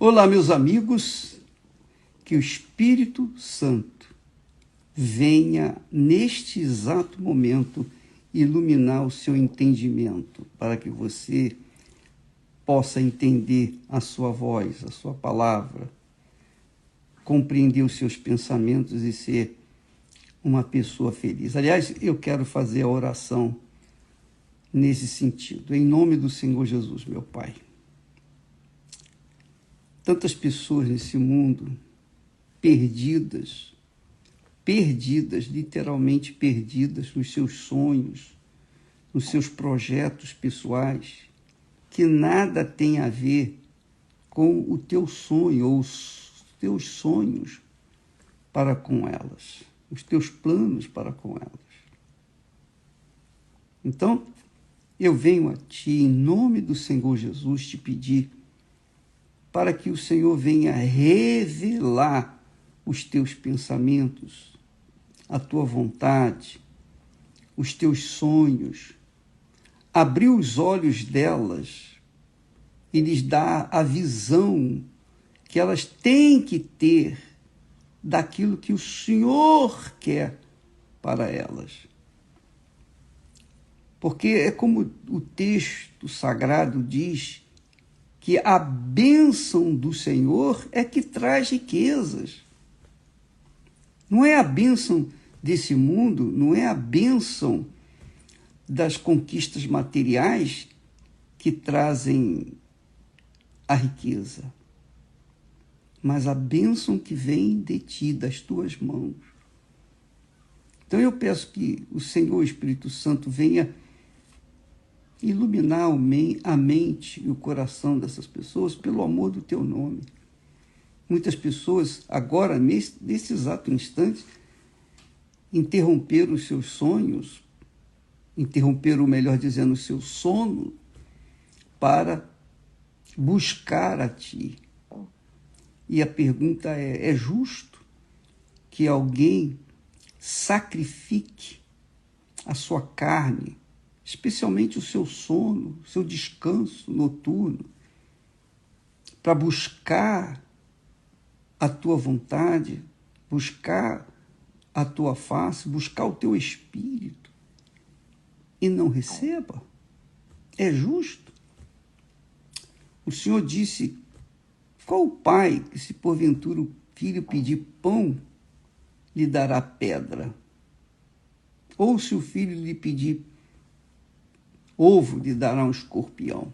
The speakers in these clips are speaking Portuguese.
Olá, meus amigos, que o Espírito Santo venha neste exato momento iluminar o seu entendimento, para que você possa entender a sua voz, a sua palavra, compreender os seus pensamentos e ser uma pessoa feliz. Aliás, eu quero fazer a oração nesse sentido, em nome do Senhor Jesus, meu Pai. Tantas pessoas nesse mundo perdidas, literalmente perdidas nos seus sonhos, nos seus projetos pessoais, que nada tem a ver com o teu sonho ou os teus sonhos para com elas, os teus planos para com elas. Então, eu venho a Ti, em nome do Senhor Jesus, te pedir para que o Senhor venha revelar os teus pensamentos, a tua vontade, os teus sonhos, abrir os olhos delas e lhes dar a visão que elas têm que ter daquilo que o Senhor quer para elas. Porque é como o texto sagrado diz, que a bênção do Senhor é que traz riquezas. Não é a bênção desse mundo, não é a bênção das conquistas materiais que trazem a riqueza, mas a bênção que vem de Ti, das Tuas mãos. Então eu peço que o Senhor, o Espírito Santo, venha iluminar a mente e o coração dessas pessoas pelo amor do Teu nome. Muitas pessoas, agora, nesse exato instante, interromperam os seus sonhos, interromperam, melhor dizendo, o seu sono, para buscar a Ti. E a pergunta é justo que alguém sacrifique a sua carne, especialmente o seu sono, o seu descanso noturno, para buscar a Tua vontade, buscar a Tua face, buscar o Teu Espírito, e não receba? É justo? O Senhor disse, qual o pai que, se porventura o filho pedir pão, lhe dará pedra? Ou se o filho lhe pedir ovo, lhe dará um escorpião?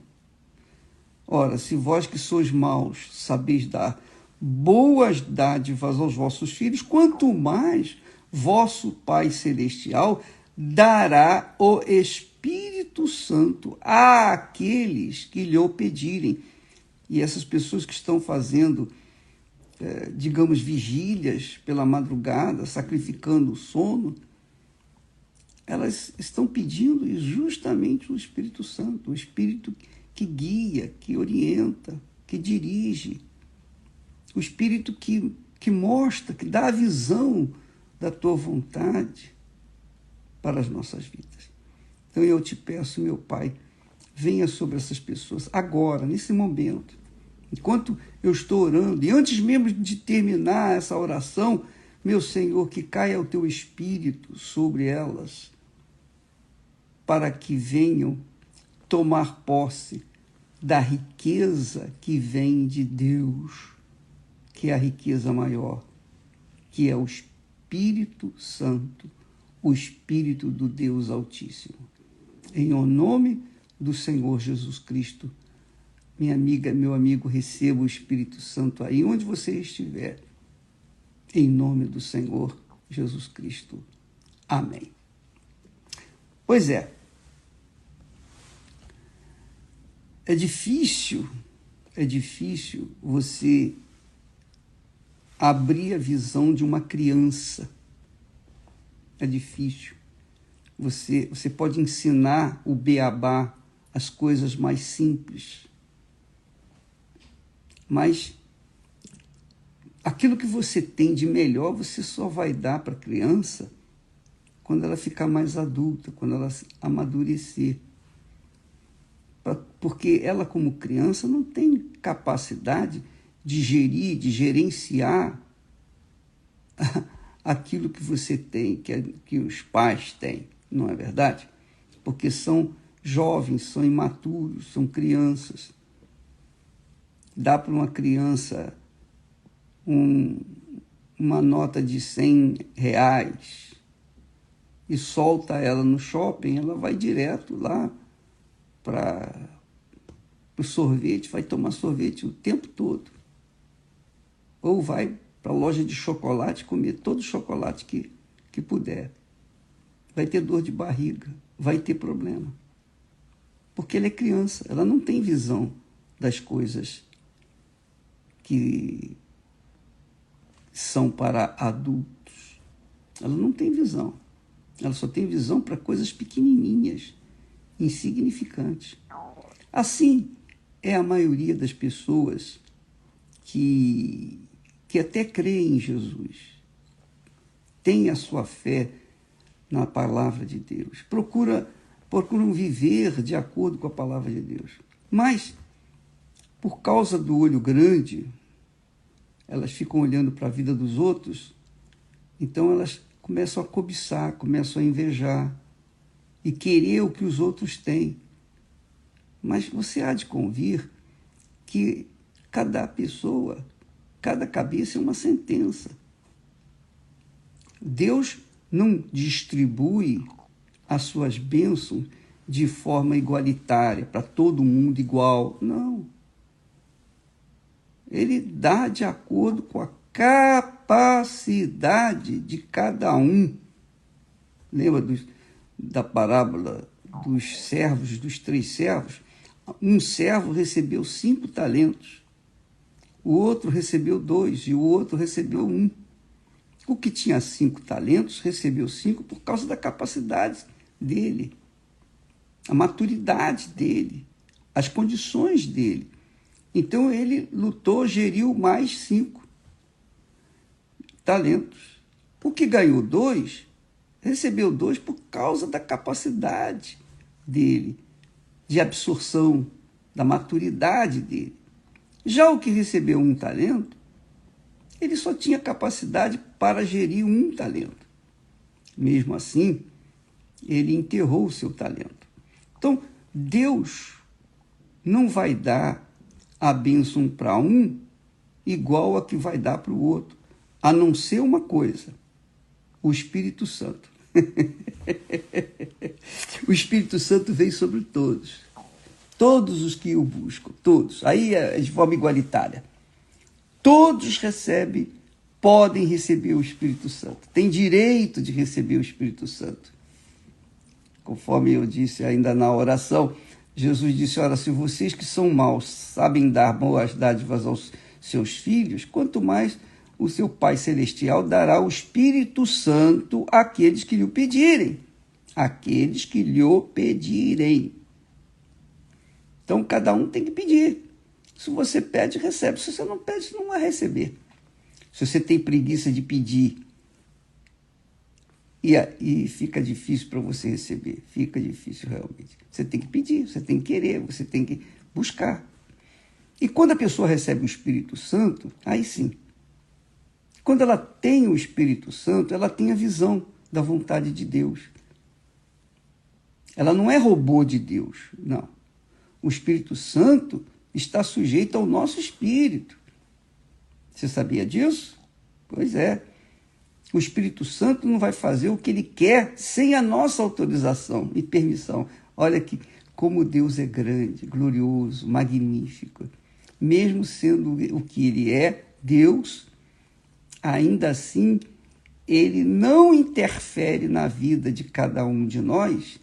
Ora, se vós que sois maus sabeis dar boas dádivas aos vossos filhos, quanto mais vosso Pai Celestial dará o Espírito Santo àqueles que lhe o pedirem. E essas pessoas que estão fazendo, digamos, vigílias pela madrugada, sacrificando o sono, elas estão pedindo justamente o Espírito Santo, o Espírito que guia, que orienta, que dirige, o Espírito que mostra, que dá a visão da Tua vontade para as nossas vidas. Então eu te peço, meu Pai, venha sobre essas pessoas agora, nesse momento, enquanto eu estou orando, e antes mesmo de terminar essa oração, meu Senhor, que caia o Teu Espírito sobre elas, para que venham tomar posse da riqueza que vem de Deus, que é a riqueza maior, que é o Espírito Santo, o Espírito do Deus Altíssimo. Em o nome do Senhor Jesus Cristo, minha amiga, meu amigo, receba o Espírito Santo aí onde você estiver. Em nome do Senhor Jesus Cristo. Amém. Pois é. É difícil você abrir a visão de uma criança. É difícil. Você pode ensinar o beabá, as coisas mais simples. Mas aquilo que você tem de melhor, você só vai dar para a criança quando ela ficar mais adulta, quando ela amadurecer. Porque ela, como criança, não tem capacidade de gerir, de gerenciar aquilo que você tem, que os pais têm, não é verdade? Porque são jovens, são imaturos, são crianças. Dá para uma criança uma nota de R$100 e solta ela no shopping, ela vai direto lá para o sorvete, vai tomar sorvete o tempo todo. Ou vai para a loja de chocolate comer todo o chocolate que puder. Vai ter dor de barriga, vai ter problema. Porque ela é criança, ela não tem visão das coisas que são para adultos. Ela não tem visão. Ela só tem visão para coisas pequenininhas, insignificantes. Assim é a maioria das pessoas que até creem em Jesus, tem a sua fé na palavra de Deus, procuram viver de acordo com a palavra de Deus. Mas, por causa do olho grande, elas ficam olhando para a vida dos outros, então elas começam a cobiçar, começam a invejar e querer o que os outros têm. Mas você há de convir que cada pessoa, cada cabeça é uma sentença. Deus não distribui as suas bênçãos de forma igualitária, para todo mundo igual. Não. Ele dá de acordo com a capacidade de cada um. Lembra da parábola dos servos, dos 3 servos? Um servo recebeu 5 talentos, o outro recebeu 2 e o outro recebeu 1. O que tinha 5 talentos recebeu 5 por causa da capacidade dele, a maturidade dele, as condições dele. Então ele lutou, geriu mais 5 talentos. O que ganhou 2, recebeu 2 por causa da capacidade dele, de absorção, da maturidade dele. Já o que recebeu 1 talento, ele só tinha capacidade para gerir 1 talento. Mesmo assim, ele enterrou o seu talento. Então, Deus não vai dar a bênção para um igual a que vai dar para o outro, a não ser uma coisa: o Espírito Santo. O Espírito Santo vem sobre todos. Todos os que o buscam, todos. Aí é de forma igualitária. Todos podem receber o Espírito Santo. Têm direito de receber o Espírito Santo. Conforme eu disse ainda na oração, Jesus disse: ora, se vocês que são maus sabem dar boas dádivas aos seus filhos, quanto mais o seu Pai Celestial dará o Espírito Santo àqueles que lhe pedirem. Àqueles que lhe pedirem. Então, cada um tem que pedir. Se você pede, recebe. Se você não pede, você não vai receber. Se você tem preguiça de pedir e fica difícil para você receber, fica difícil realmente. Você tem que pedir, você tem que querer, você tem que buscar. E quando a pessoa recebe o Espírito Santo, aí sim. Quando ela tem o Espírito Santo, ela tem a visão da vontade de Deus. Ela não é robô de Deus, não. O Espírito Santo está sujeito ao nosso espírito. Você sabia disso? Pois é. O Espírito Santo não vai fazer o que ele quer sem a nossa autorização e permissão. Olha que como Deus é grande, glorioso, magnífico. Mesmo sendo o que ele é, Deus, ainda assim, ele não interfere na vida de cada um de nós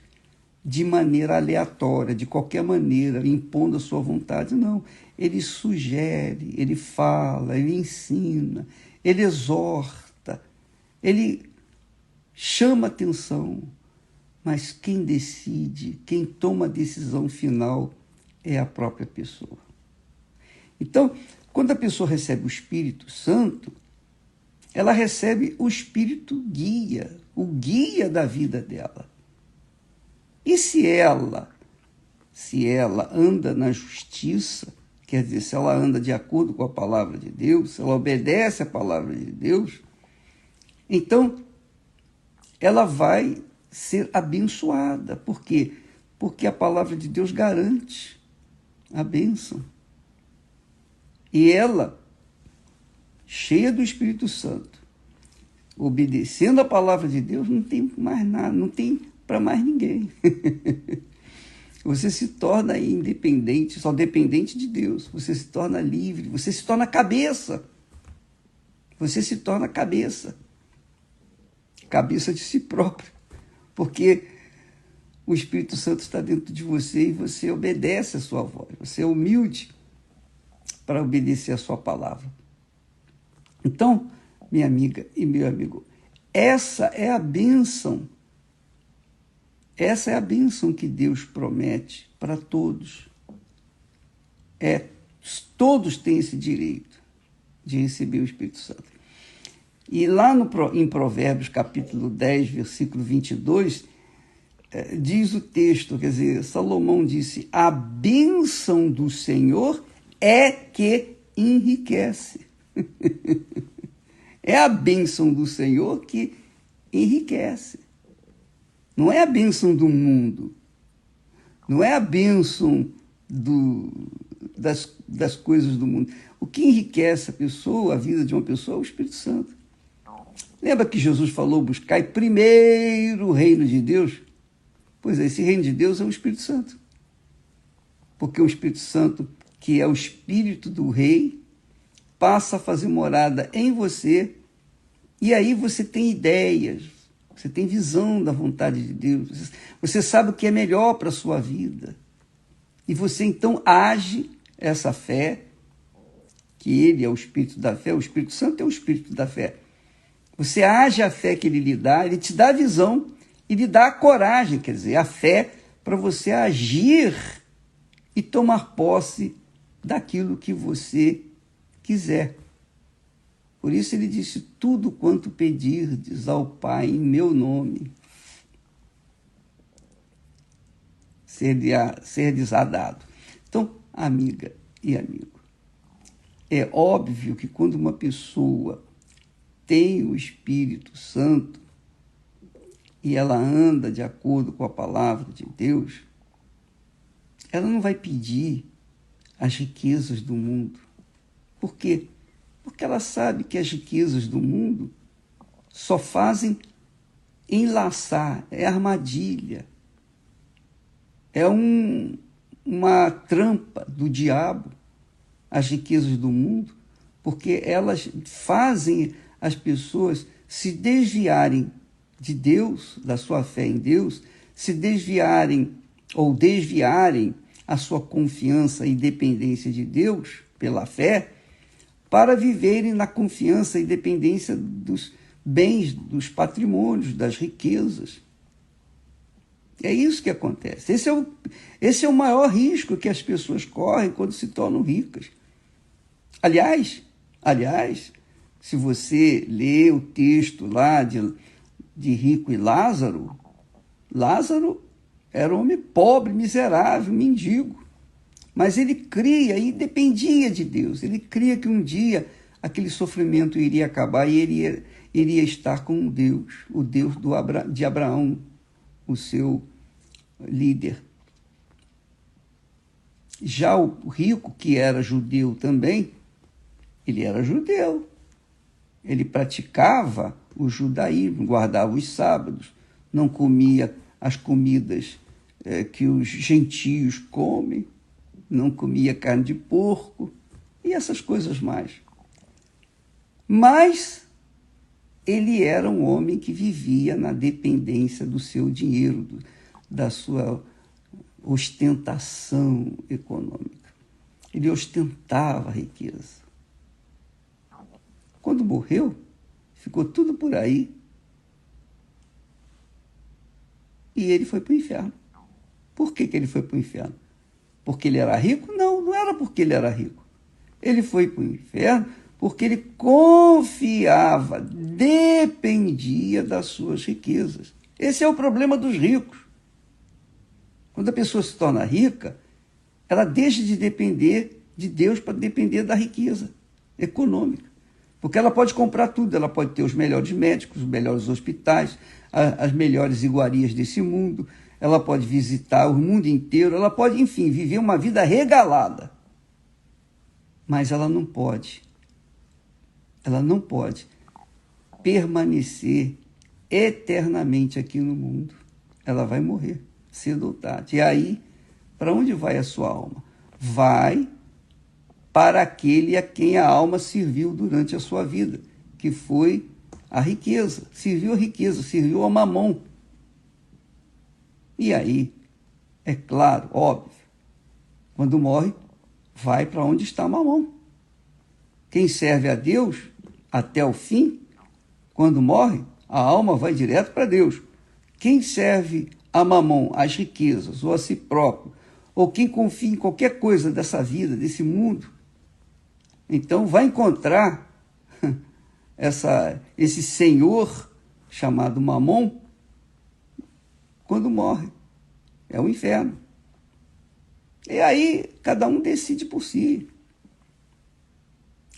de maneira aleatória, de qualquer maneira, impondo a sua vontade. Não. Ele sugere, ele fala, ele ensina, ele exorta, ele chama atenção. Mas quem decide, quem toma a decisão final é a própria pessoa. Então, quando a pessoa recebe o Espírito Santo, ela recebe o Espírito guia, o guia da vida dela. E se ela anda na justiça, quer dizer, se ela anda de acordo com a palavra de Deus, se ela obedece à palavra de Deus, então ela vai ser abençoada. Por quê? Porque a palavra de Deus garante a bênção. E ela, cheia do Espírito Santo, obedecendo a palavra de Deus, não tem mais nada, não tem para mais ninguém. Você se torna independente, só dependente de Deus. Você se torna livre, você se torna cabeça. Você se torna cabeça. Cabeça de si próprio. Porque o Espírito Santo está dentro de você e você obedece a sua voz. Você é humilde para obedecer a sua palavra. Então, minha amiga e meu amigo, essa é a bênção. Essa é a bênção que Deus promete para todos. Todos têm esse direito de receber o Espírito Santo. E lá em Provérbios, capítulo 10, versículo 22, diz o texto, quer dizer, Salomão disse, a bênção do Senhor é que enriquece. É a bênção do Senhor que enriquece. Não é a bênção do mundo. Não é a bênção das coisas do mundo. O que enriquece a pessoa, a vida de uma pessoa, é o Espírito Santo. Lembra que Jesus falou, buscai primeiro o reino de Deus? Pois é, esse reino de Deus é o Espírito Santo. Porque o Espírito Santo, que é o Espírito do Rei, passa a fazer morada em você, e aí você tem ideias, você tem visão da vontade de Deus, você sabe o que é melhor para a sua vida. E você então age essa fé, que ele é o Espírito da fé, o Espírito Santo é o Espírito da fé. Você age a fé que ele lhe dá, ele te dá a visão e lhe dá a coragem, quer dizer, a fé para você agir e tomar posse daquilo que você quiser. Por isso ele disse, tudo quanto pedirdes ao Pai em meu nome, ser-lhes-á dado. Então, amiga e amigo, é óbvio que quando uma pessoa tem o Espírito Santo e ela anda de acordo com a palavra de Deus, ela não vai pedir as riquezas do mundo. Por quê? Porque ela sabe que as riquezas do mundo só fazem enlaçar, é armadilha, é uma trampa do diabo, as riquezas do mundo, porque elas fazem as pessoas se desviarem de Deus, da sua fé em Deus, se desviarem ou desviarem a sua confiança e dependência de Deus pela fé, para viverem na confiança e dependência dos bens, dos patrimônios, das riquezas. É isso que acontece. Esse é o maior risco que as pessoas correm quando se tornam ricas. Aliás, se você lê o texto lá de Rico e Lázaro, Lázaro era um homem pobre, miserável, mendigo. Mas ele cria e dependia de Deus. Ele cria que um dia aquele sofrimento iria acabar e ele iria estar com Deus, o Deus de Abraão, o seu líder. Já o rico, que era judeu também, ele era judeu. Ele praticava o judaísmo, guardava os sábados, não comia as comidas que os gentios comem, não comia carne de porco e essas coisas mais. Mas ele era um homem que vivia na dependência do seu dinheiro, da sua ostentação econômica. Ele ostentava a riqueza. Quando morreu, ficou tudo por aí e ele foi para o inferno. Por que ele foi para o inferno? Porque ele era rico? Não, não era porque ele era rico. Ele foi para o inferno porque ele confiava, dependia das suas riquezas. Esse é o problema dos ricos. Quando a pessoa se torna rica, ela deixa de depender de Deus para depender da riqueza econômica. Porque ela pode comprar tudo, ela pode ter os melhores médicos, os melhores hospitais, as melhores iguarias desse mundo, ela pode visitar o mundo inteiro, ela pode, enfim, viver uma vida regalada. Mas ela não pode permanecer eternamente aqui no mundo. Ela vai morrer, cedo ou tarde. E aí, para onde vai a sua alma? Vai para aquele a quem a alma serviu durante a sua vida, que foi a riqueza. Serviu a riqueza, serviu a mamão. E aí, é claro, óbvio, quando morre, vai para onde está a mamão. Quem serve a Deus até o fim, quando morre, a alma vai direto para Deus. Quem serve a mamão, às riquezas, ou a si próprio, ou quem confia em qualquer coisa dessa vida, desse mundo, então vai encontrar esse senhor chamado mamão quando morre. É o inferno. E aí cada um decide por si.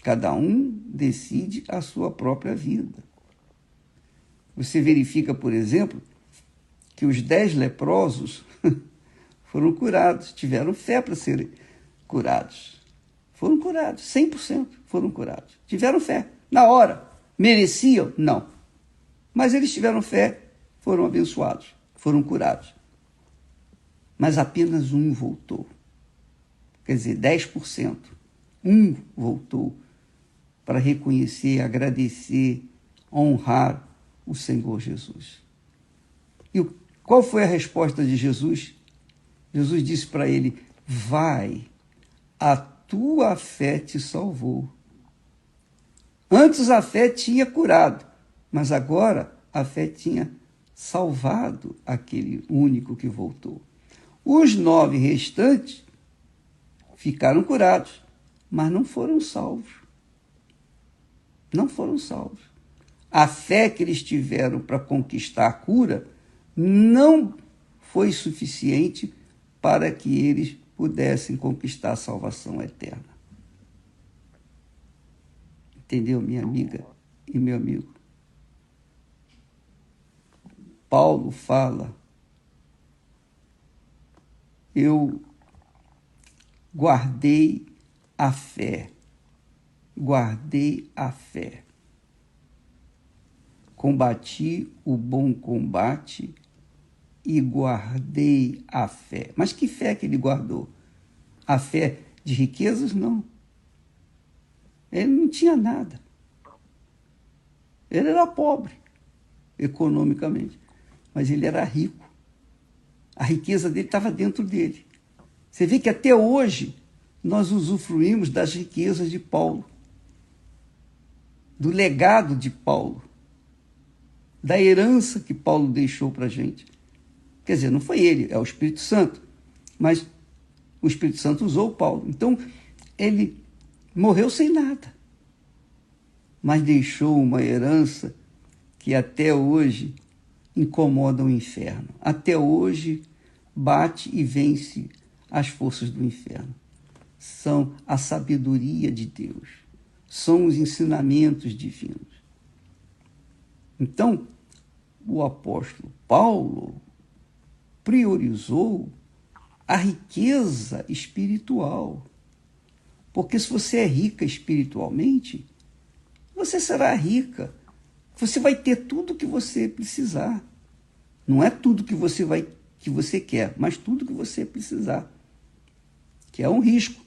Cada um decide a sua própria vida. Você verifica, por exemplo, que os 10 leprosos foram curados, tiveram fé para serem curados. Foram curados, 100% foram curados. Tiveram fé, na hora. Mereciam? Não. Mas eles tiveram fé, foram abençoados, foram curados. Mas apenas um voltou. Quer dizer, 10%. Um voltou para reconhecer, agradecer, honrar o Senhor Jesus. E qual foi a resposta de Jesus? Jesus disse para ele: vai, a tua fé te salvou. Antes a fé tinha curado, mas agora a fé tinha salvado aquele único que voltou. Os 9 restantes ficaram curados, mas não foram salvos. Não foram salvos. A fé que eles tiveram para conquistar a cura não foi suficiente para que eles pudessem conquistar a salvação eterna. Entendeu, minha amiga e meu amigo? Paulo fala: eu guardei a fé, combati o bom combate e guardei a fé. Mas que fé que ele guardou? A fé de riquezas? Não. Ele não tinha nada. Ele era pobre, economicamente, mas ele era rico. A riqueza dele estava dentro dele. Você vê que até hoje nós usufruímos das riquezas de Paulo, do legado de Paulo, da herança que Paulo deixou para a gente. Quer dizer, não foi ele, é o Espírito Santo, mas o Espírito Santo usou Paulo. Então, ele morreu sem nada, mas deixou uma herança que até hoje incomoda o inferno. Até hoje bate e vence as forças do inferno. São a sabedoria de Deus, são os ensinamentos divinos. Então, o apóstolo Paulo priorizou a riqueza espiritual. Porque se você é rica espiritualmente, você será rica. Você vai ter tudo que você precisar. Não é tudo que você quer, mas tudo que você precisar. Que é um risco.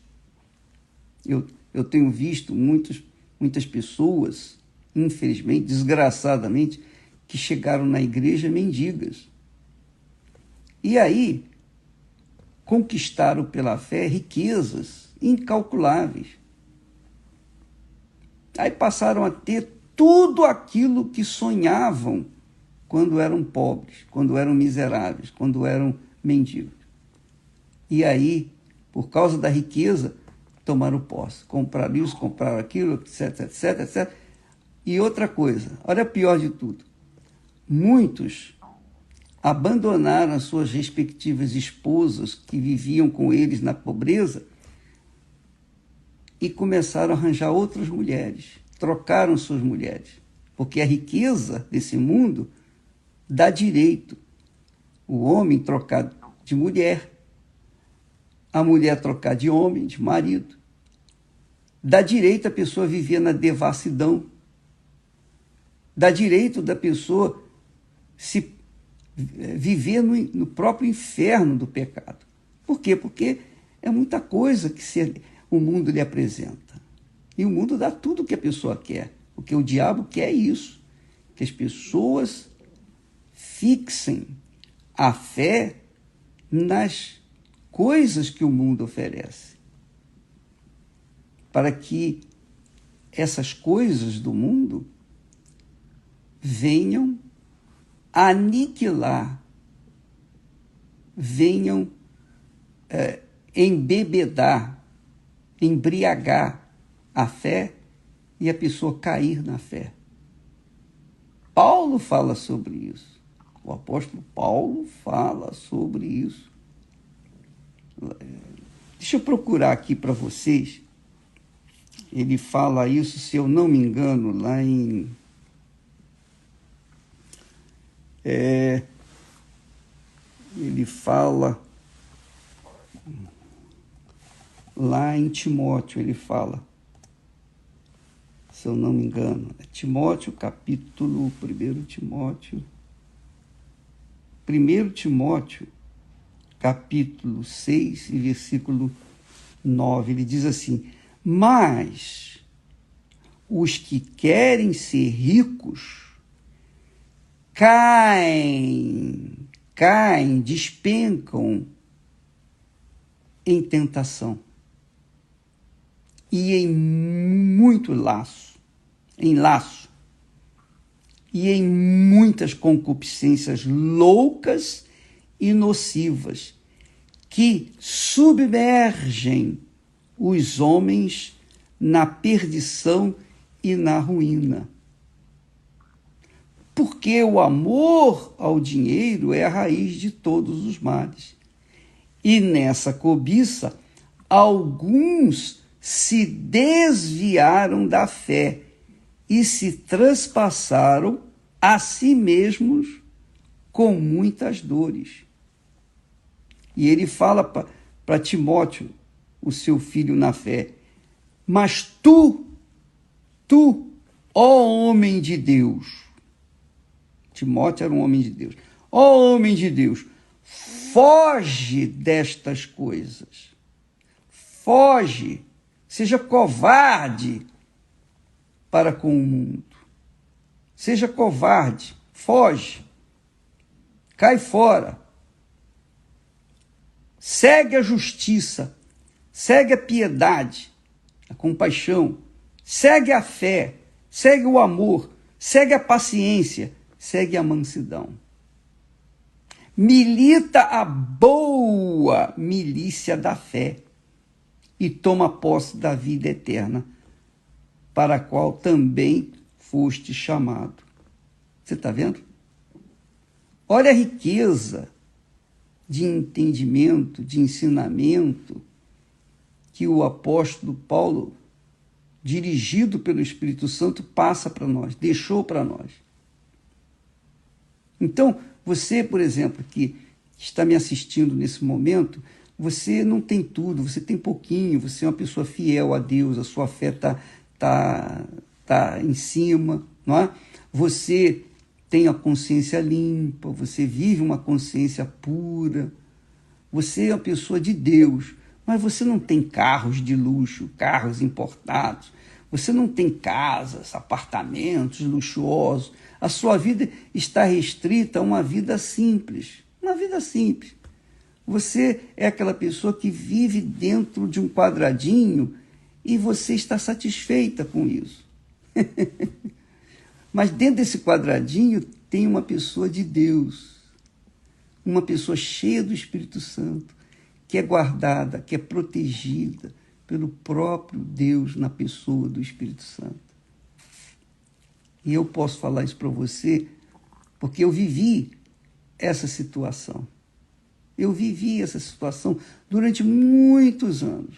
Eu tenho visto muitas pessoas, infelizmente, desgraçadamente, que chegaram na igreja mendigas. E aí conquistaram pela fé riquezas incalculáveis. Aí passaram a ter tudo aquilo que sonhavam quando eram pobres, quando eram miseráveis, quando eram mendigos. E aí, por causa da riqueza, tomaram posse. Compraram isso, compraram aquilo, etc, etc, etc. E outra coisa, olha a pior de tudo. Muitos abandonaram as suas respectivas esposas que viviam com eles na pobreza e começaram a arranjar outras mulheres, trocaram suas mulheres, porque a riqueza desse mundo dá direito o homem trocar de mulher, a mulher trocar de homem, de marido, dá direito a pessoa viver na devassidão, dá direito da pessoa se viver no próprio inferno do pecado. Por quê? Porque é muita coisa que o mundo lhe apresenta. E o mundo dá tudo o que a pessoa quer. Porque o diabo quer isso, que as pessoas fixem a fé nas coisas que o mundo oferece. Para que essas coisas do mundo venham aniquilar, venham embebedar, embriagar a fé e a pessoa cair na fé. Paulo fala sobre isso. O apóstolo Paulo fala sobre isso. Deixa eu procurar aqui para vocês. Ele fala isso, se eu não me engano, lá em... ele fala... lá em Timóteo, ele fala, se eu não me engano, é Timóteo, capítulo 1 Timóteo, capítulo 6 e versículo 9, ele diz assim: mas os que querem ser ricos caem, despencam em tentação e em muito laço, e em muitas concupiscências loucas e nocivas, que submergem os homens na perdição e na ruína. Porque o amor ao dinheiro é a raiz de todos os males. E nessa cobiça, alguns se desviaram da fé e se transpassaram a si mesmos com muitas dores. E ele fala para Timóteo, o seu filho na fé: mas tu, ó homem de Deus, Timóteo era um homem de Deus, ó homem de Deus, foge destas coisas, foge, seja covarde para com o mundo, seja covarde, foge, cai fora, segue a justiça, segue a piedade, a compaixão, segue a fé, segue o amor, segue a paciência, segue a mansidão. Milita a boa milícia da fé e toma posse da vida eterna, para a qual também foste chamado. Você está vendo? Olha a riqueza de entendimento, de ensinamento que o apóstolo Paulo, dirigido pelo Espírito Santo, passa para nós, deixou para nós. Então, você, por exemplo, que está me assistindo nesse momento, você não tem tudo, você tem pouquinho, você é uma pessoa fiel a Deus, a sua fé tá em cima, não é? Você tem a consciência limpa, você vive uma consciência pura, você é uma pessoa de Deus, mas você não tem carros de luxo, carros importados, você não tem casas, apartamentos luxuosos, a sua vida está restrita a uma vida simples, Você é aquela pessoa que vive dentro de um quadradinho e você está satisfeita com isso. Mas dentro desse quadradinho tem uma pessoa de Deus, uma pessoa cheia do Espírito Santo, que é guardada, que é protegida pelo próprio Deus na pessoa do Espírito Santo. E eu posso falar isso para você porque eu vivi essa situação. Eu vivi essa situação durante muitos anos.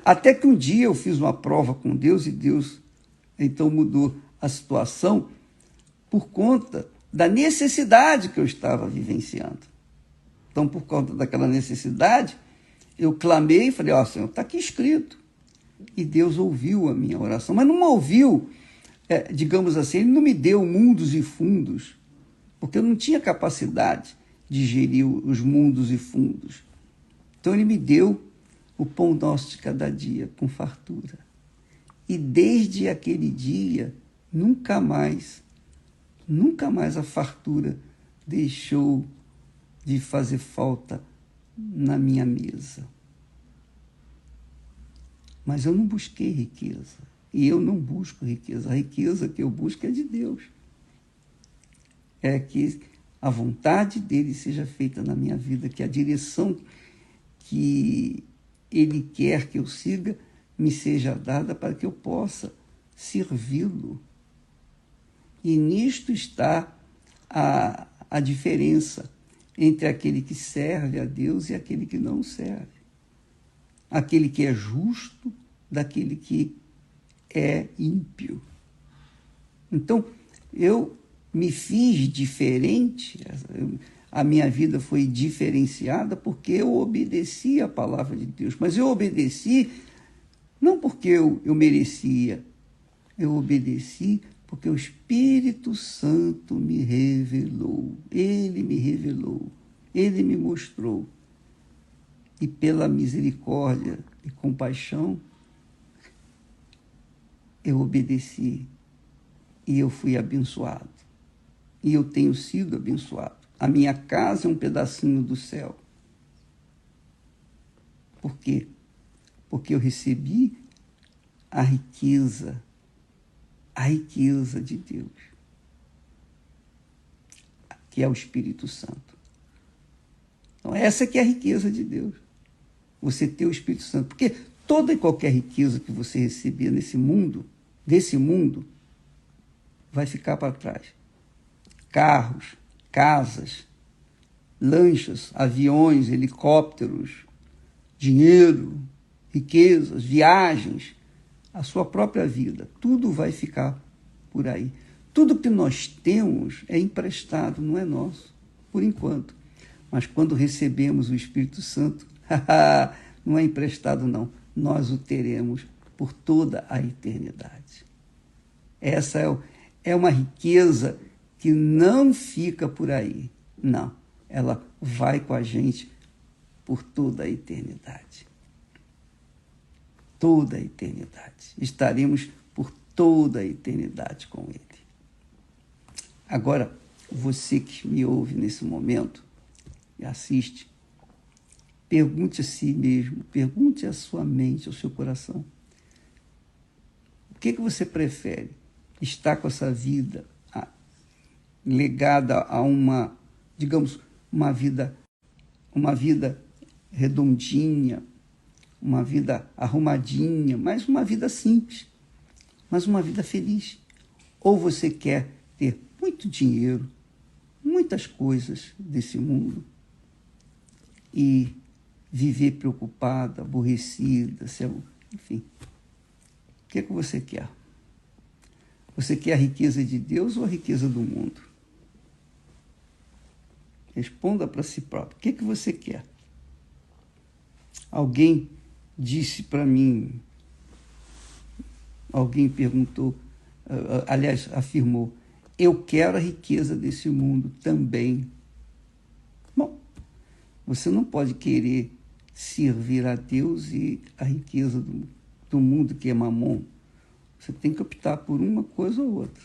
Até que um dia eu fiz uma prova com Deus e Deus então mudou a situação por conta da necessidade que eu estava vivenciando. Então, por conta daquela necessidade, eu clamei e falei, Senhor, está aqui escrito. E Deus ouviu a minha oração, mas não ouviu, digamos assim, Ele não me deu mundos e fundos, porque eu não tinha capacidade de gerir os mundos e fundos. Então Ele me deu o pão nosso de cada dia, com fartura. E desde aquele dia, nunca mais a fartura deixou de fazer falta na minha mesa. Mas eu não busquei riqueza. E eu não busco riqueza. A riqueza que eu busco é de Deus. É que a vontade dele seja feita na minha vida, que a direção que ele quer que eu siga me seja dada para que eu possa servi-lo. E nisto está a diferença entre aquele que serve a Deus e aquele que não serve. Aquele que é justo daquele que é ímpio. Então, eu me fiz diferente, a minha vida foi diferenciada porque eu obedeci a palavra de Deus. Mas eu obedeci não porque eu merecia, eu obedeci porque o Espírito Santo me revelou. Ele me revelou, ele me mostrou. E pela misericórdia e compaixão, eu obedeci e eu fui abençoado. E eu tenho sido abençoado. A minha casa é um pedacinho do céu. Por quê? Porque eu recebi a riqueza de Deus, que é o Espírito Santo. Então, essa que é a riqueza de Deus. Você ter o Espírito Santo. Porque toda e qualquer riqueza que você receber desse mundo, vai ficar para trás. Carros, casas, lanchas, aviões, helicópteros, dinheiro, riquezas, viagens, a sua própria vida, tudo vai ficar por aí. Tudo que nós temos é emprestado, não é nosso, por enquanto. Mas quando recebemos o Espírito Santo, não é emprestado não, nós o teremos por toda a eternidade. Essa é uma riqueza que não fica por aí, não, ela vai com a gente por toda a eternidade. Toda a eternidade. Estaremos por toda a eternidade com Ele. Agora, você que me ouve nesse momento e assiste, pergunte a si mesmo, pergunte à sua mente, ao seu coração. O que você prefere? Estar com essa vida legada a uma, digamos, uma vida redondinha, uma vida arrumadinha, mas uma vida simples, mas uma vida feliz? Ou você quer ter muito dinheiro, muitas coisas desse mundo e viver preocupada, aborrecida, enfim. O que você quer? Você quer a riqueza de Deus ou a riqueza do mundo? Responda para si próprio. O que você quer? Alguém disse para mim, alguém perguntou, aliás, afirmou, eu quero a riqueza desse mundo também. Bom, você não pode querer servir a Deus e a riqueza do mundo, que é mamon. Você tem que optar por uma coisa ou outra.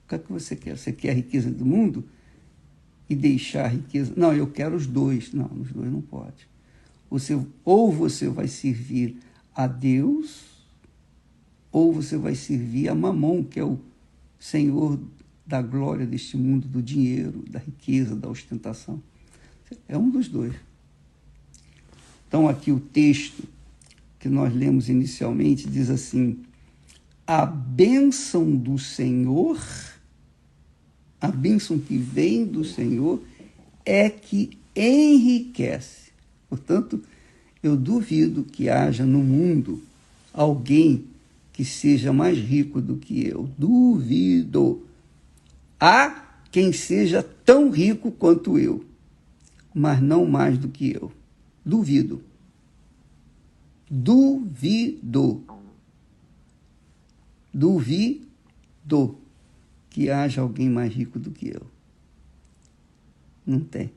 O que é que você quer? Você quer a riqueza do mundo e deixar a riqueza? Não, eu quero os dois. Não, os dois não pode. Ou você vai servir a Deus, ou você vai servir a mamon, que é o senhor da glória deste mundo, do dinheiro, da riqueza, da ostentação. É um dos dois. Então, aqui o texto que nós lemos inicialmente diz assim: a bênção do Senhor, a bênção que vem do Senhor é que enriquece. Portanto, eu duvido que haja no mundo alguém que seja mais rico do que eu. Duvido. Há quem seja tão rico quanto eu, mas não mais do que eu. Duvido. Duvido. Duvido que haja alguém mais rico do que eu. Não tem.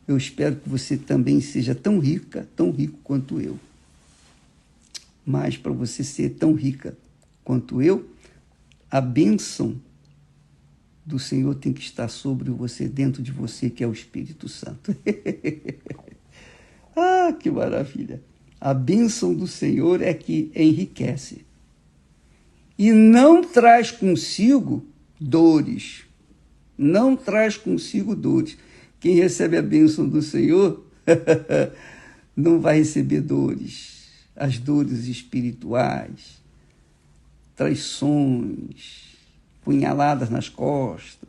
Eu espero que você também seja tão rico quanto eu. Mas para você ser tão rica quanto eu, a bênção do Senhor tem que estar sobre você, dentro de você, que é o Espírito Santo. Ah, que maravilha! A bênção do Senhor é que enriquece. E não traz consigo dores. Não traz consigo dores. Quem recebe a bênção do Senhor não vai receber dores. As dores espirituais, traições, punhaladas nas costas,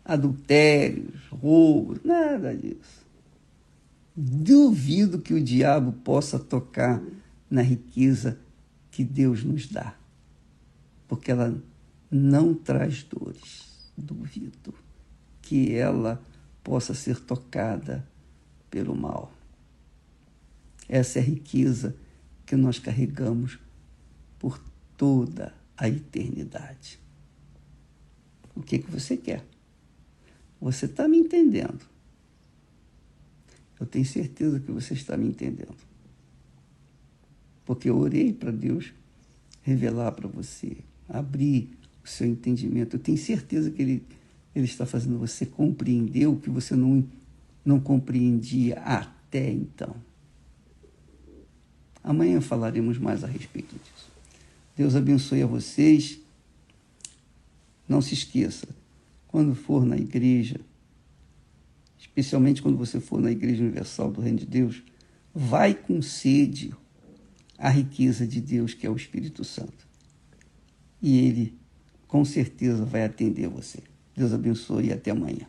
adultérios, roubos, nada disso. Duvido que o diabo possa tocar na riqueza que Deus nos dá, porque ela não traz dores. Duvido que ela possa ser tocada pelo mal. Essa é a riqueza que nós carregamos por toda a eternidade. O que você quer? Você está me entendendo? Eu tenho certeza que você está me entendendo. Porque eu orei para Deus revelar para você, abrir o seu entendimento. Eu tenho certeza que Ele está fazendo você compreender o que você não compreendia até então. Amanhã falaremos mais a respeito disso. Deus abençoe a vocês. Não se esqueça, quando for na igreja, especialmente quando você for na Igreja Universal do Reino de Deus, vai com sede à riqueza de Deus, que é o Espírito Santo. E Ele, com certeza, vai atender você. Deus abençoe e até amanhã.